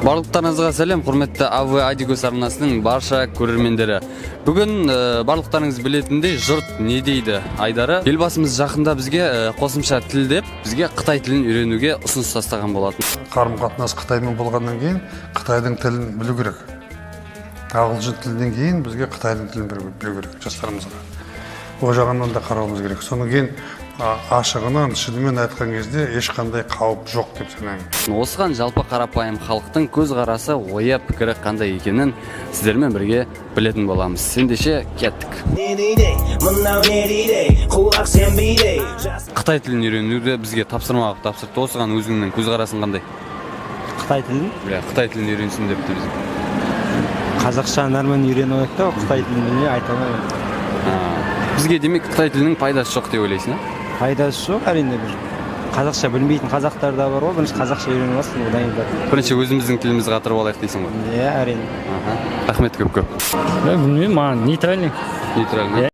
Барлықтарыңызға сәлем, құрметті АВ Айдигөз арнасының барша көрермендері. Бүгін барлықтарыңыз білетіндей жұрт не дейді айдары. Елбасымыз жақында бізге қосымша тіл деп, бізге Қытай тілін үйренуге ұсыныс тастаған болатын. Қарым-қатынас Қытаймен болғаннан кейін Қытайдың тілін білу керек. Ағылшын тілінен кейін бізге Қытайдың тілін білу керек жастарымызға. Ол жағынан да қарауымыз керек. Содан кейін ашығынан шынымен айтқан кезде ешқандай қауіп жоқ деп санаймын. Осыған жалпы қарапайым халықтың көзқарасы, ойы, пікірі қандай екенін сіздермен бірге білетін боламыз. Ендеше кеттік. Қытай тілін үйренуді бізге тапсырмаға тапсырды. Осыған өзіңнің көзқарасың қандай? Қытай тілін? Қытай тілін үйренсін депті бізге. Қазақша нормально үйрену керек та, Қытай тілін айта алмаймын. Бізге демек Қытай тілінің пайдасы жоқ деп ойлайсың, а? Пайдасы жоқ, әрине бір. Қазақша білмейтін қазақтар да бар ғой, бірінші қазақша үйреніп алсын, одан кейін. Бірінші өзіміздің тілімізді қатырып алайық дейсің ғой. Иә, әрине. Рахмет көп. Білмеймін, маған нейтральный. Нейтральный.